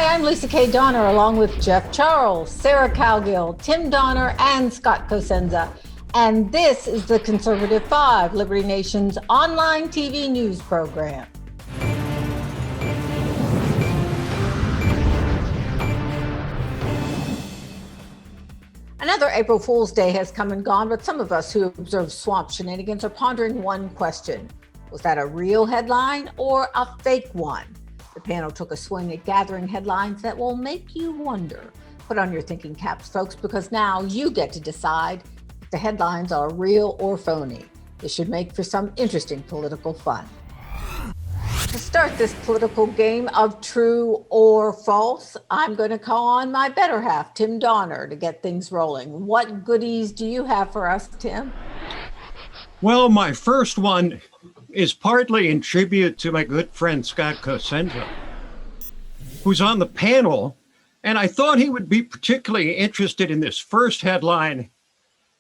Hi, I'm Lisa K. Donner, along with Jeff Charles, Sarah Cowgill, Tim Donner, and Scott Cosenza. And this is the Conservative Five, Liberty Nation's online TV news program. Another April Fool's Day has come and gone, but some of us who observe swamp shenanigans are pondering one question. Was that a real headline or a fake one? The panel took a swing at gathering headlines that will make you wonder. Put on your thinking caps, folks, because now you get to decide if the headlines are real or phony. This should make for some interesting political fun. To start this political game of true or false, I'm going to call on my better half, Tim Donner, to get things rolling. What goodies do you have for us, Tim? Well, my first one is partly in tribute to my good friend Scott Cosenza, who's on the panel, and I thought he would be particularly interested in this first headline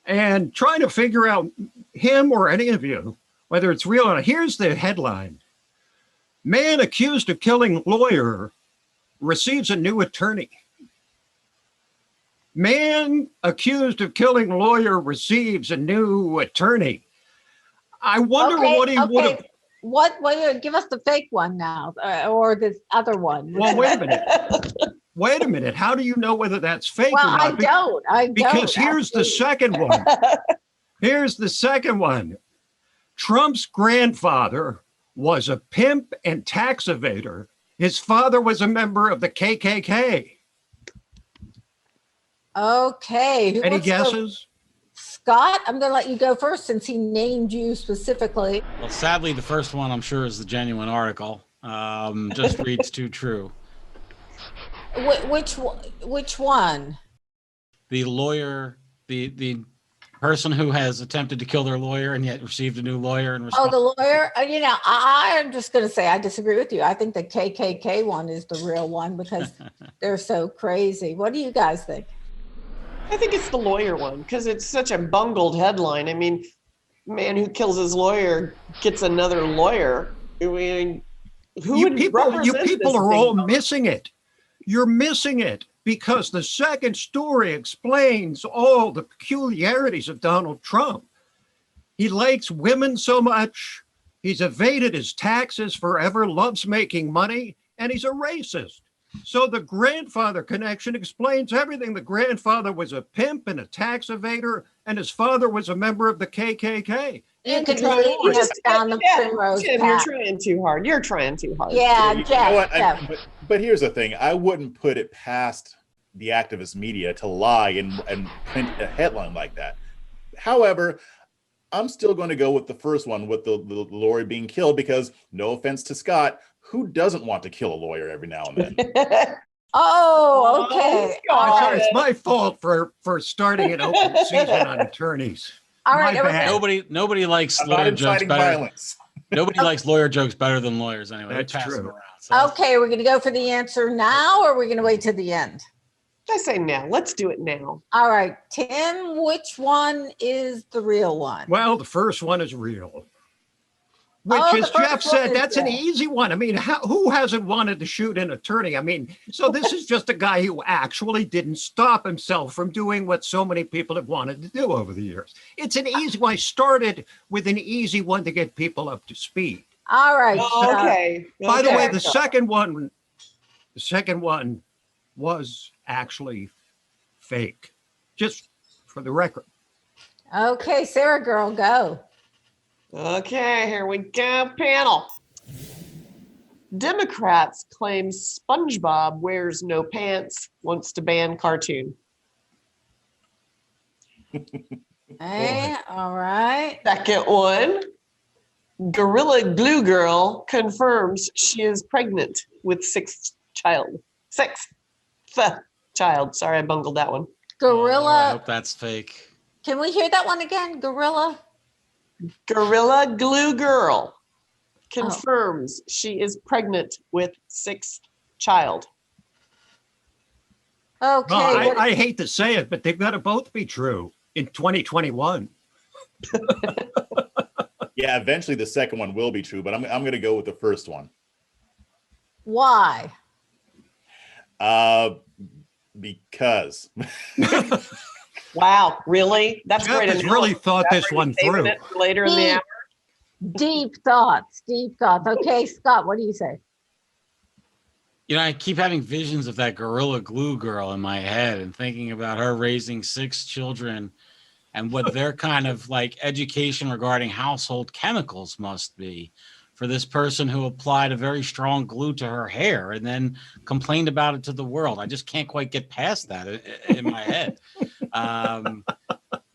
and trying to figure out, him or any of you, whether it's real or not. Here's the headline. Man accused of killing lawyer receives a new attorney. Man accused of killing lawyer receives a new attorney. I wonder what he would have. What? Give us the fake one now, or this other one. Well, wait a minute. Wait a minute. How do you know whether that's fake or not? I don't. Because here's the second one. Here's the second one. Trump's grandfather was a pimp and tax evader. His father was a member of the KKK. Okay. Any guesses? Scott, I'm going to let you go first since he named you specifically. Well, sadly, the first one I'm sure is the genuine article. Just reads too true. Which one? The lawyer, the person who has attempted to kill their lawyer and yet received a new lawyer in response. Oh, the lawyer? I'm just going to say I disagree with you. I think the KKK one is the real one because they're so crazy. What do you guys think? I think it's the lawyer one because it's such a bungled headline. I mean, man who kills his lawyer gets another lawyer. I mean, you people are all missing it. You're missing it because the second story explains all the peculiarities of Donald Trump. He likes women so much. He's evaded his taxes forever, loves making money, and he's a racist. So the grandfather connection explains everything. The grandfather was a pimp and a tax evader, and his father was a member of the KKK. You can lead us down the primrose Jim, path. you're trying too hard. You're trying too hard. Yeah, You Jeff. know what? Jeff. But here's the thing. I wouldn't put it past the activist media to lie and print a headline like that. However, I'm still going to go with the first one with the lawyer being killed because, no offense to Scott, who doesn't want to kill a lawyer every now and then? Oh, okay. All right. It's my fault for starting an open season on attorneys. All right, My bad. Nobody likes I'm not lawyer jokes inciting better. violence. Nobody likes lawyer jokes better than lawyers anyway. That's They pass true. them around, so. Okay, we're going to go for the answer now, or we're going to wait till the end? I say now. Let's do it now. All right, Tim, which one is the real one? Well, the first one is real. Which, Oh, as the first Jeff one said, is that's an real. easy one. I mean, who hasn't wanted to shoot an attorney? I mean, so this is just a guy who actually didn't stop himself from doing what so many people have wanted to do over the years. It's an easy one. I started with an easy one to get people up to speed. All right. Oh, okay. By the Okay. way, the second one was actually fake, just for the record. Okay, Sarah girl, go. Okay, here we go, panel. Democrats claim SpongeBob wears no pants, wants to ban cartoon. Hey, all right. Second one, Gorilla Glue Girl confirms she is pregnant with sixth child. Sorry, I bungled that one. I Gorilla. hope that's fake. Can we hear that one again? Gorilla. Gorilla Glue Girl confirms she is pregnant with sixth child. Okay. Well, I hate to say it, but they've got to both be true in 2021. Yeah, eventually the second one will be true, but I'm going to go with the first one. Why? Because Wow, really? That's Jeff great. has really thought this one through. Later in the hour. Deep thoughts, deep thoughts. Okay, Scott, what do you say? You know, I keep having visions of that Gorilla Glue girl in my head and thinking about her raising 6 children and what their kind of like education regarding household chemicals must be for this person who applied a very strong glue to her hair and then complained about it to the world. I just can't quite get past that in my head.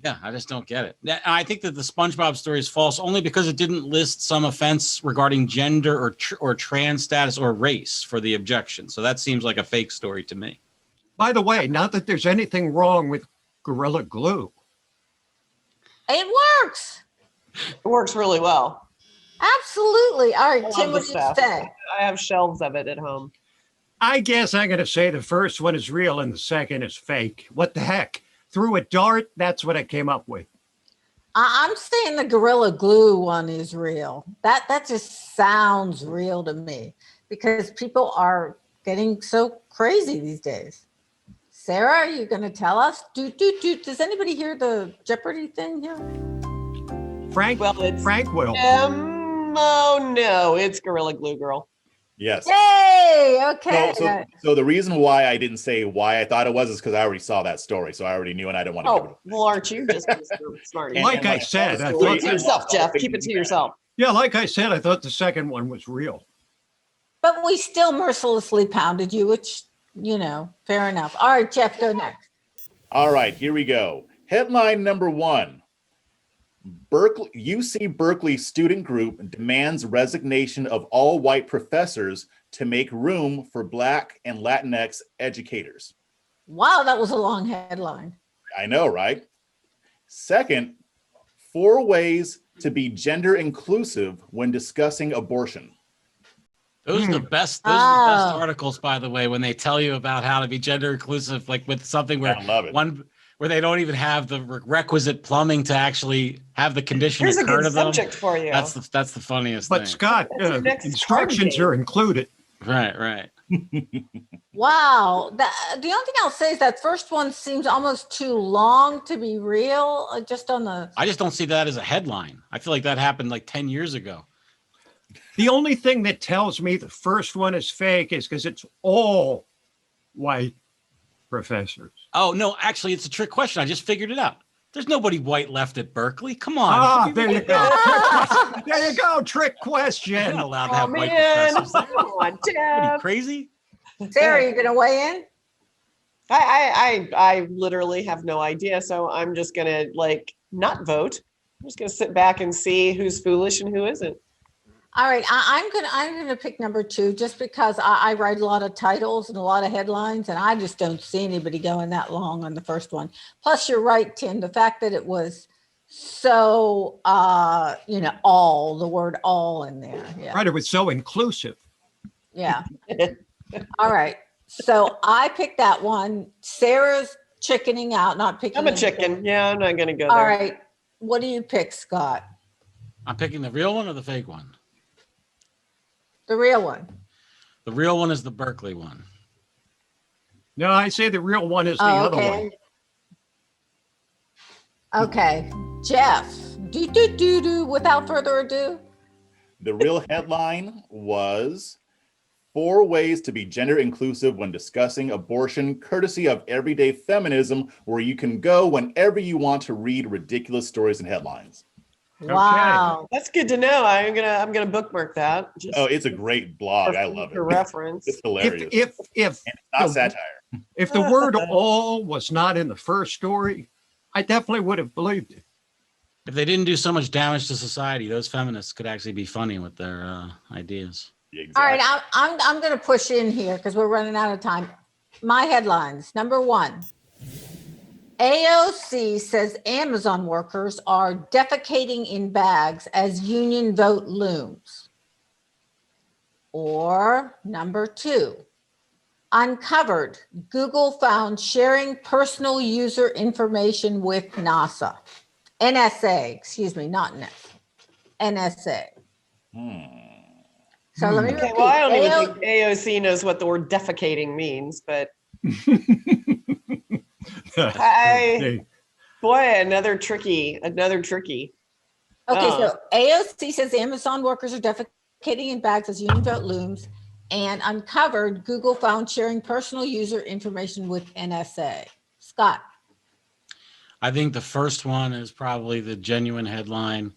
Yeah, I just don't get it. I think that the SpongeBob story is false only because it didn't list some offense regarding gender or trans status or race for the objection. So that seems like a fake story to me. By the way, not that there's anything wrong with Gorilla Glue. It works. It works really well. Absolutely. All right, I Tim, love what the do you stuff. say? I have shelves of it at home. I guess I'm going to say the first one is real and the second is fake. What the heck? Threw a dart, that's what I came up with. I'm saying the Gorilla Glue one is real. That just sounds real to me because people are getting so crazy these days. Sarah, are you going to tell us? Does anybody hear the Jeopardy thing here? Frank will. Oh no, it's Gorilla Glue Girl. yes. Yay! Okay. So the reason why I didn't say why I thought it was is because I already saw that story, so I already knew, and I didn't want to. Give it away. Well, aren't you just smart? Like I said, I Keep it thought to yourself, Jeff. Keep it to yourself. Yeah, like I said, I thought the second one was real. But we still mercilessly pounded you, which, fair enough. All right, Jeff, go next. All right, here we go. Headline number 1. UC Berkeley student group demands resignation of all white professors to make room for Black and Latinx educators. Wow, that was a long headline. I know, right? Second, 4 ways to be gender inclusive when discussing abortion. Those are the best. Those are the best articles, by the way, when they tell you about how to be gender inclusive, like with something where I love it. where they don't even have the requisite plumbing to actually have the condition Here's a occur good to them. subject for you. That's the funniest But thing. Scott, instructions are included. Right. Wow. The only thing I'll say is that first one seems almost too long to be real. Just on the. I just don't see that as a headline. I feel like that happened like 10 years ago. The only thing that tells me the first one is fake is because it's all white professors. Oh, no, actually, it's a trick question. I just figured it out. There's nobody white left at Berkeley. Come on. There you go. There you go. Trick You're question. not allowed to have white professors there. Come on, What are Jeff. you, crazy? Sarah, are you going to weigh in? I literally have no idea, so I'm just gonna not vote. I'm just gonna sit back and see who's foolish and who isn't. All right, I'm gonna pick number 2 just because I write a lot of titles and a lot of headlines, and I just don't see anybody going that long on the first one. Plus, you're right, Tim. The fact that it was so all the word all in there. Yeah. Right. It was so inclusive. Yeah. All right. So I picked that one. Sarah's chickening out, not picking. I'm a chicken. Yeah, I'm not gonna go there. All right. What do you pick, Scott? I'm picking the real one or the fake one? The real one. The real one is the Berkeley one. No, I say the real one is the other one. Okay. Jeff, without further ado. The real headline was 4 ways to be gender inclusive when discussing abortion, courtesy of Everyday Feminism, where you can go whenever you want to read ridiculous stories and headlines. Wow. That's good to know. I'm gonna bookmark that. It's a great blog. I love it. For reference. It's hilarious. If it's not satire. If the word all was not in the first story, I definitely would have believed it. If they didn't do so much damage to society, those feminists could actually be funny with their ideas. Exactly. All right, I'm going to push in here because we're running out of time. My headlines. Number 1, AOC says Amazon workers are defecating in bags as union vote looms. Or number 2, uncovered, Google found sharing personal user information with NSA, not NSA. So let me Okay, repeat. well, I don't even AO think AOC knows what the word defecating means, but another tricky. Okay, Oh. so AOC says Amazon workers are defecating in bags as union vote looms, and uncovered Google found sharing personal user information with NSA. Scott. I think the first one is probably the genuine headline,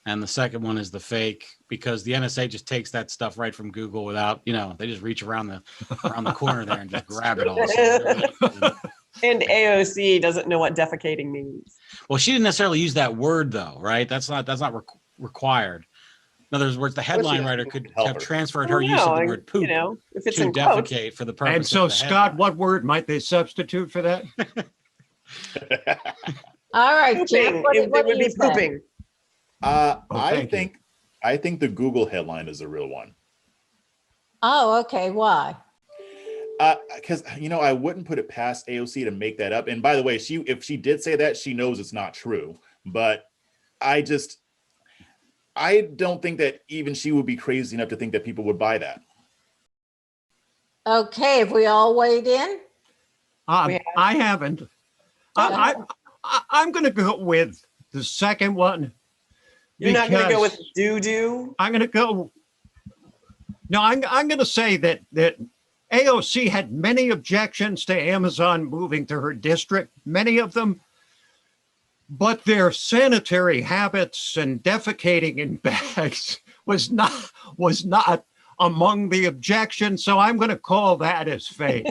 and the second one is the fake, because the NSA just takes that stuff right from Google without, they just reach around the corner there and just grab it all. And AOC doesn't know what defecating means. Well, she didn't necessarily use that word though, right? That's not required. In other words, the headline writer could have transferred her use of the word poop if it's to in quotes. defecate for the purpose. And so, of the Scott, headline. what word might they substitute for that? All right, Pooping. Jeff, what It do would you be say? pooping. I think the Google headline is the real one. Oh, okay. Why? Because I wouldn't put it past AOC to make that up. And by the way, if she did say that, she knows it's not true. But I don't think that even she would be crazy enough to think that people would buy that. Okay, have we all weighed in? I haven't. I'm going to go with the second one. You're not going to go with because doo-doo? I'm going to go. No, I'm going to say that AOC had many objections to Amazon moving to her district, many of them, but their sanitary habits and defecating in bags was not among the objections. So I'm going to call that as fake.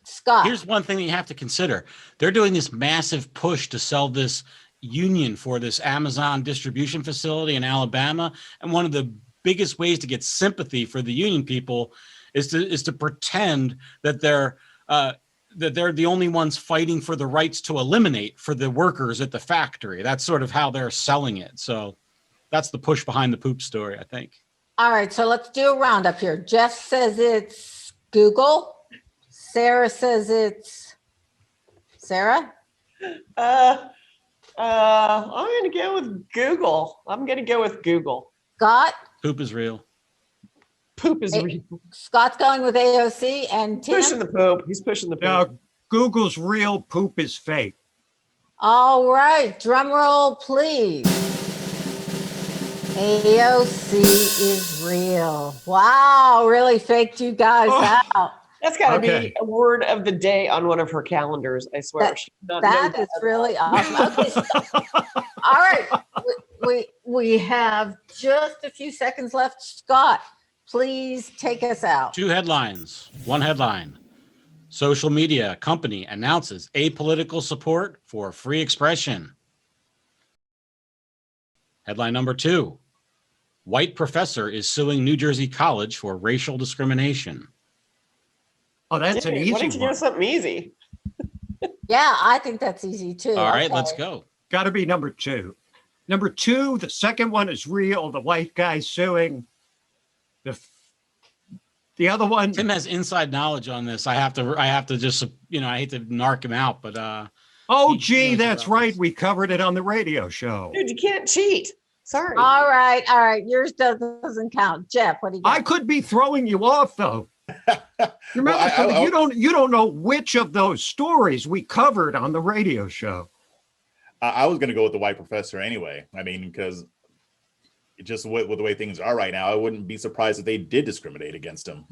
Scott. Here's one thing that you have to consider. They're doing this massive push to sell this union for this Amazon distribution facility in Alabama. And one of the biggest ways to get sympathy for the union people is to pretend that they're the only ones fighting for the rights to eliminate for the workers at the factory. That's sort of how they're selling it. So that's the push behind the poop story, I think. All right, so let's do a roundup here. Jeff says it's Google. Sarah says it's Sarah. I'm going to go with Google. Scott. Poop is real. Poop is real. Scott's going with AOC and Tim. Pushing the poop. He's pushing the poop. Google's real, poop is fake. All right, drum roll, please. AOC is real. Wow, really faked you guys out. That's got to be a word of the day on one of her calendars, I swear. That is really awesome. Okay, all right, we have just a few seconds left. Scott, please take us out. 2 headlines. One headline. Social media company announces apolitical support for free expression. Headline number 2. White professor is suing New Jersey college for racial discrimination. Oh, that's an easy one. Why don't you give something easy? Yeah, I think that's easy too. All right, let's go. Got to be number 2. Number 2, the second one is real. The white guy suing. The other one. Tim has inside knowledge on this. I have to just, I hate to narc him out, but that's right. We covered it on the radio show. Dude, you can't cheat. Sorry. All right. Yours doesn't count. Jeff, what do you got? I could be throwing you off though. Remember, you don't know which of those stories we covered on the radio show. I was going to go with the white professor anyway. I mean, because just with the way things are right now, I wouldn't be surprised if they did discriminate against him.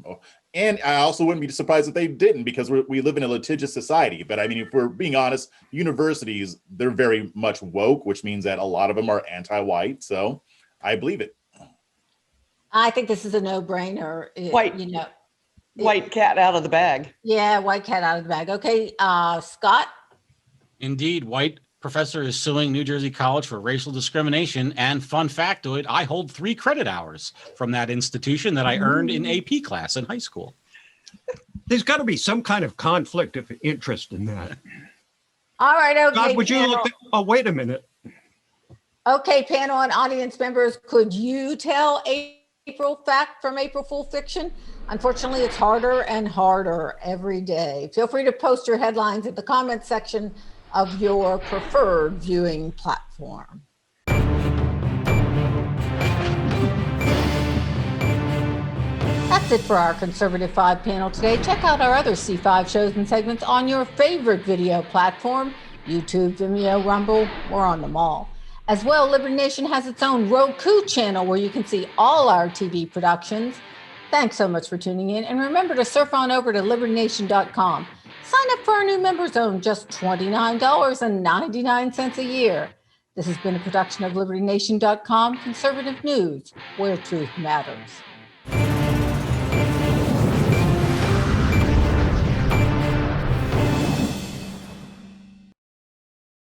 And I also wouldn't be surprised if they didn't, because we live in a litigious society. But I mean, if we're being honest, universities, they're very much woke, which means that a lot of them are anti-white. So I believe it. I think this is a no-brainer. White cat out of the bag. Yeah, white cat out of the bag. Okay, Scott? Indeed, white professor is suing New Jersey college for racial discrimination. And fun factoid, I hold 3 credit hours from that institution that I earned in AP class in high school. There's got to be some kind of conflict of interest in that. All right, okay. God, would you look wait a minute. Okay, panel and audience members, could you tell April fact from April Fool fiction? Unfortunately, it's harder and harder every day. Feel free to post your headlines at the comment section of your preferred viewing platform. it for our Conservative 5 panel today. Check out our other C5 shows and segments on your favorite video platform, YouTube, Vimeo, Rumble, we're on them all. As well, Liberty Nation has its own Roku channel where you can see all our TV productions. Thanks so much for tuning in. And remember to surf on over to libertynation.com. Sign up for our new member zone, just $29.99 a year. This has been a production of libertynation.com, conservative news, where truth matters.